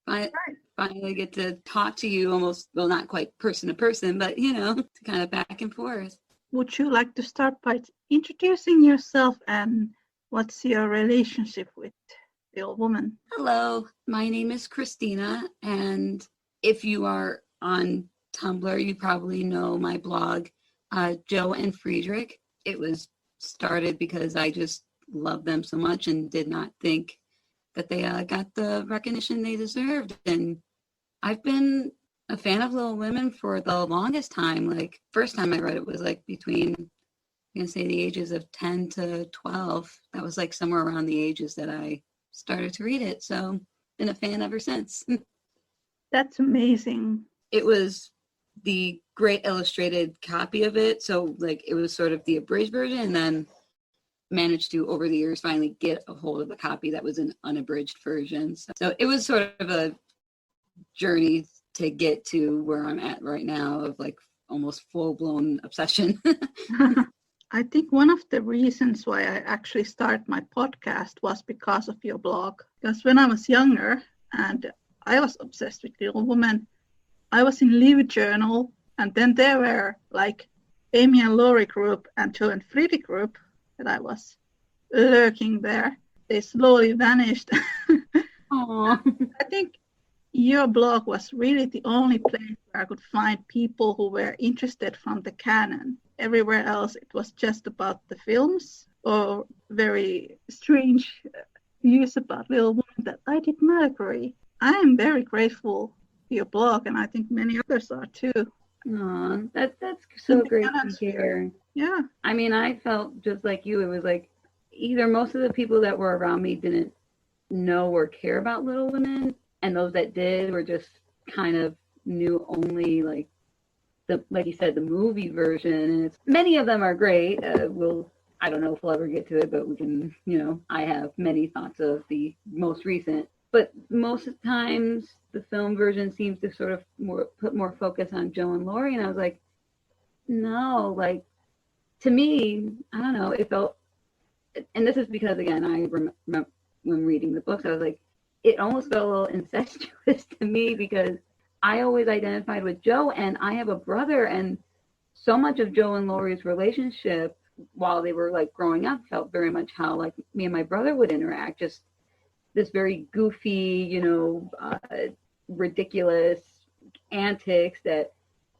finally get to talk to you almost, well, not quite person to person, but, to kind of back and forth. Would you like to start by introducing yourself and what's your relationship with the old woman? Hello, my name is Christina, and if you are on Tumblr, you probably know my blog, Joe and Friedrich. It was started because I just love them so much and did not think that they got the recognition they deserved. And I've been a fan of Little Women for the longest time. Like, first time I read it was like between, I'm going to say the ages of 10 to 12. That was like somewhere around the ages that I started to read it. So been a fan ever since. That's amazing. It was the great illustrated copy of it. So like it was sort of the abridged version, and then managed to, over the years, finally get a hold of a copy that was an unabridged version. So it was sort of a journey to get to where I'm at right now of like almost full-blown obsession. I think one of the reasons why I actually started my podcast was because of your blog. Because when I was younger and I was obsessed with Little Woman, I was in Live Journal, and then there were like Amy and Laurie group and Joe and Friedrich group that I was lurking there. They slowly vanished. Aww. I think your blog was really the only place where I could find people who were interested from the canon. Everywhere else, it was just about the films or very strange views about Little Women that I did not agree. I am very grateful for your blog, and I think many others are too. Aww, that's so great to hear. Yeah. I mean, I felt just like you. It was like either most of the people that were around me didn't know or care about Little Women, and those that did were just kind of knew only like you said, the movie version. And many of them are great. I don't know if we'll ever get to it, but we can, I have many thoughts of the most recent. But most of the times, the film version seems to sort of put more focus on Joe and Laurie. And I was like, no, like, to me, I don't know, it felt, and this is because, again, I remember when reading the books, I was like, it almost felt a little incestuous to me because I always identified with Joe, and I have a brother, and so much of Joe and Laurie's relationship while they were like growing up felt very much how like me and my brother would interact, just this very goofy, ridiculous antics that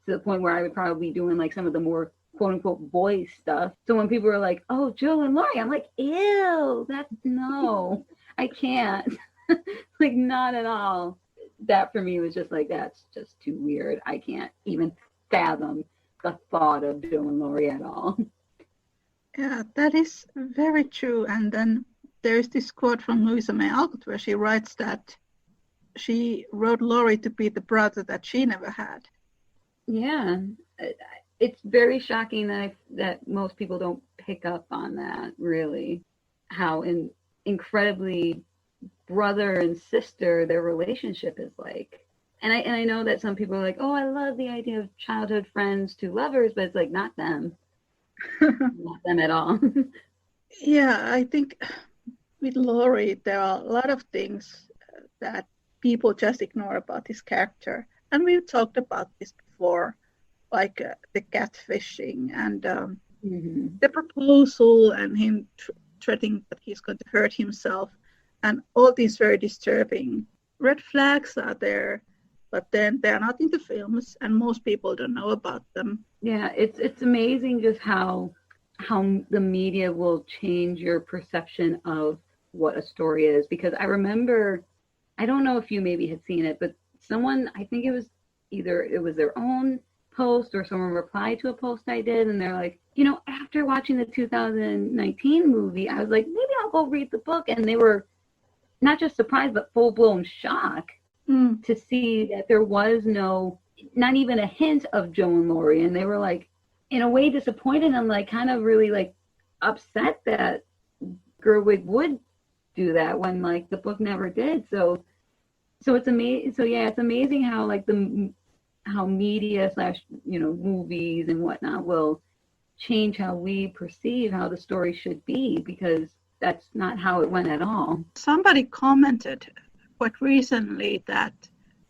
to the point where I would probably be doing like some of the more quote unquote boy stuff. So when people were like, oh, Joe and Laurie, I'm like, ew, no, I can't. Like, not at all. That for me was just like, that's just too weird. I can't even fathom the thought of Joe and Laurie at all. Yeah, that is very true. And then there's this quote from Louisa May Alcott where she writes that she wrote Laurie to be the brother that she never had. Yeah, it's very shocking that most people don't pick up on that, really, how incredibly brother and sister their relationship is like. And I know that some people are like, oh, I love the idea of childhood friends to lovers, but it's like, not them. Not them at all. Yeah, I think with Laurie, there are a lot of things that people just ignore about this character. And we've talked about this before, like the catfishing and the proposal and him threatening that he's going to hurt himself. And all these very disturbing red flags are there, but then they're not in the films, and most people don't know about them. Yeah, it's amazing just how the media will change your perception of what a story is. Because I remember, I don't know if you maybe had seen it, but someone, I think it was their own post or someone replied to a post I did, and they're like, after watching the 2019 movie, I was like, maybe I'll go read the book. And they were not just surprised, but full-blown shock to see that there was not even a hint of Joe and Laurie. And they were like, in a way disappointed and like kind of really like upset that Gerwig would do that when like the book never did. So it's amazing. So yeah, it's amazing how like how media / movies and whatnot will change how we perceive how the story should be, because that's not how it went at all. Somebody commented quite recently that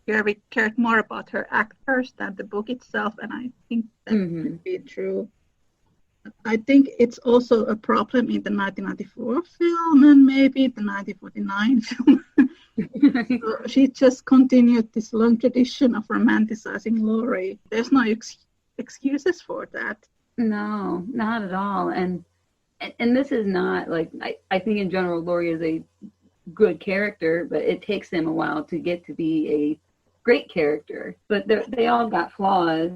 Gerwig cared more about her actors than the book itself, and I think that could be true. I think it's also a problem in the 1994 film and maybe the 1949 film. So she just continued this long tradition of romanticizing Laurie. There's no excuses for that. No, not at all. And this is not like, I think in general Laurie is a good character, but it takes him a while to get to be a great character. But they all got flaws,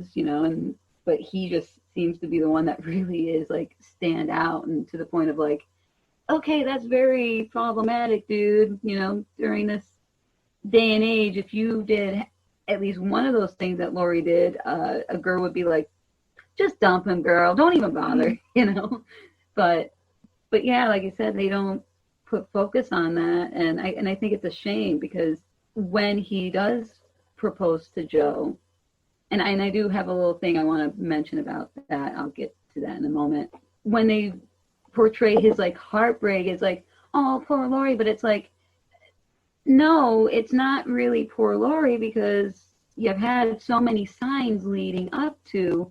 but he just seems to be the one that really is like stand out, and to the point of like, okay, that's very problematic, dude. During this day and age, if you did at least one of those things that Laurie did, a girl would be like, just dump him, girl. Don't even bother, But yeah, like you said, they don't put focus on that, and I think it's a shame, because when he does propose to Jo, and I do have a little thing I want to mention about that. I'll get to that in a moment. When they portray his like heartbreak, it's like, oh, poor Laurie, but it's like, no, it's not really poor Laurie, because you've had so many signs leading up to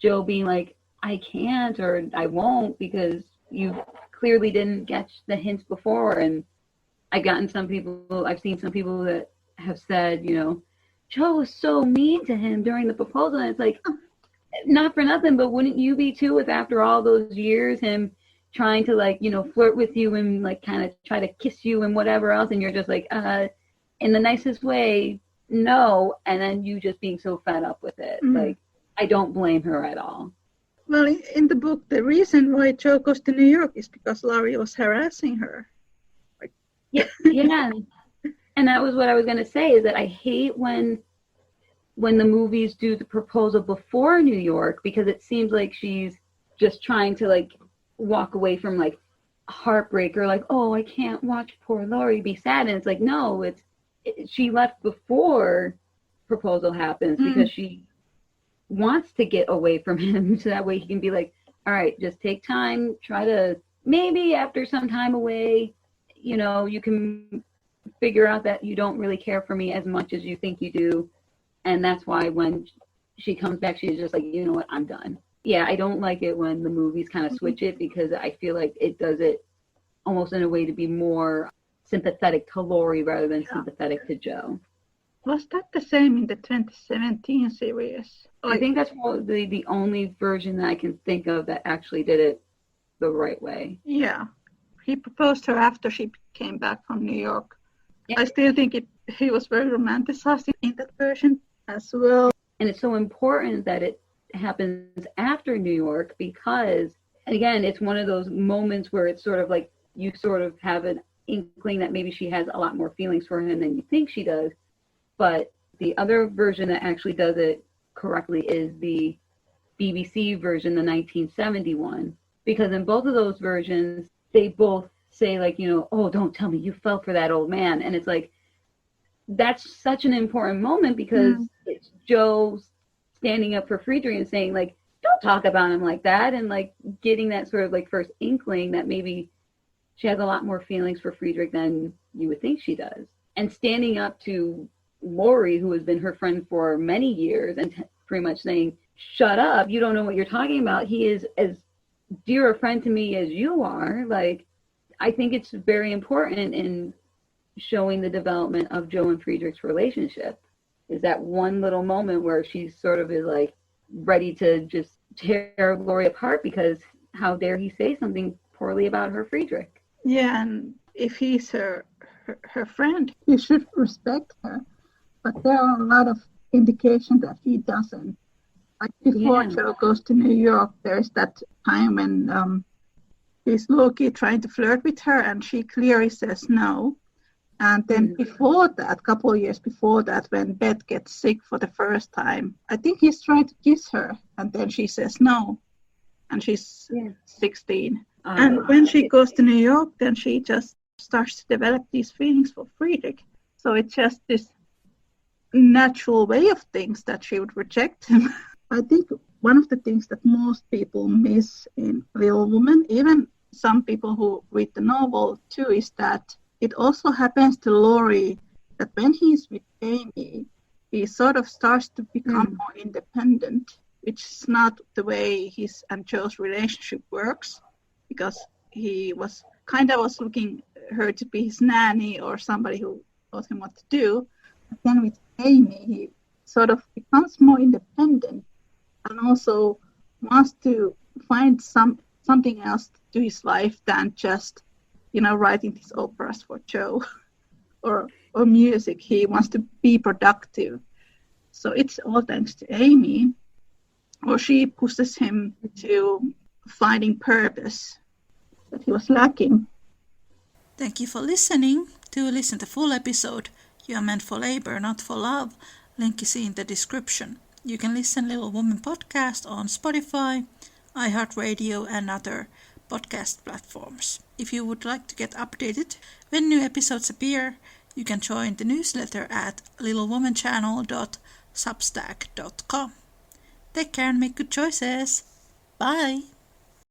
Jo being like, I can't or I won't, because you clearly didn't get the hints before. And I've seen some people that have said, Jo was so mean to him during the proposal. And it's like, not for nothing, but wouldn't you be too, if after all those years, him trying to like, flirt with you and like kind of try to kiss you and whatever else, and you're just like, in the nicest way, no. And then you just being so fed up with it. Like, I don't blame her at all. Well, in the book, the reason why Jo goes to New York is because Laurie was harassing her. Yeah. And that was what I was going to say, is that I hate when the movies do the proposal before New York, because it seems like she's just trying to like walk away from like heartbreak, or like, oh, I can't watch poor Laurie be sad. And it's like, no, she left before proposal happens, because she wants to get away from him, so that way he can be like, all right, just take time, try to, maybe after some time away, you can figure out that you don't really care for me as much as you think you do. And that's why when she comes back, she's just like, you know what, I'm done. Yeah, I don't like it when the movies kind of switch it, because I feel like it does it almost in a way to be more sympathetic to Laurie rather than sympathetic to Jo. Was that the same in the 2017 series? I think that's probably the only version that I can think of that actually did it the right way. Yeah. He proposed to her after she came back from New York. Yeah. I still think he was very romanticized in that version as well. And it's so important that it happens after New York, because, again, it's one of those moments where it's sort of like you sort of have an inkling that maybe she has a lot more feelings for him than you think she does. But the other version that actually does it correctly is the BBC version, the 1971, because in both of those versions, they both say like, oh, don't tell me you fell for that old man. And it's like, that's such an important moment, because it's Jo standing up for Friedrich and saying like, don't talk about him like that, and like getting that sort of like first inkling that maybe she has a lot more feelings for Friedrich than you would think she does. And standing up to Laurie, who has been her friend for many years, and pretty much saying, shut up, you don't know what you're talking about. He is as dear a friend to me as you are. Like, I think it's very important in showing the development of Jo and Friedrich's relationship, is that one little moment where she sort of is like ready to just tear Laurie apart, because how dare he say something poorly about her Friedrich. Yeah, and if he's her friend, he should respect her. But there are a lot of indications that he doesn't. Like before Jo goes to New York, there's that time when he's low-key trying to flirt with her, and she clearly says no. And then before that, a couple of years before that, when Beth gets sick for the first time, I think he's trying to kiss her, and then she says no. And she's 16. And when she goes to New York, then she just starts to develop these feelings for Friedrich. So it's just this natural way of things that she would reject him. I think one of the things that most people miss in Little Women, even some people who read the novel too, is that it also happens to Laurie that when he's with Amy, he sort of starts to become more independent, which is not the way his and Joe's relationship works, because he was looking her to be his nanny or somebody who taught him what to do. But then with Amy, he sort of becomes more independent and also wants to find something else to his life than just, writing these operas for Joe or music. He wants to be productive. So it's all thanks to Amy, or she pushes him to finding purpose that he was lacking. Thank you for listening. To listen to full episode, You Are Meant for Labor, Not for Love, link is in the description. You can listen Little Woman podcast on Spotify, iHeartRadio and other podcast platforms. If you would like to get updated when new episodes appear, you can join the newsletter at littlewomanchannel.substack.com. Take care and make good choices. Bye!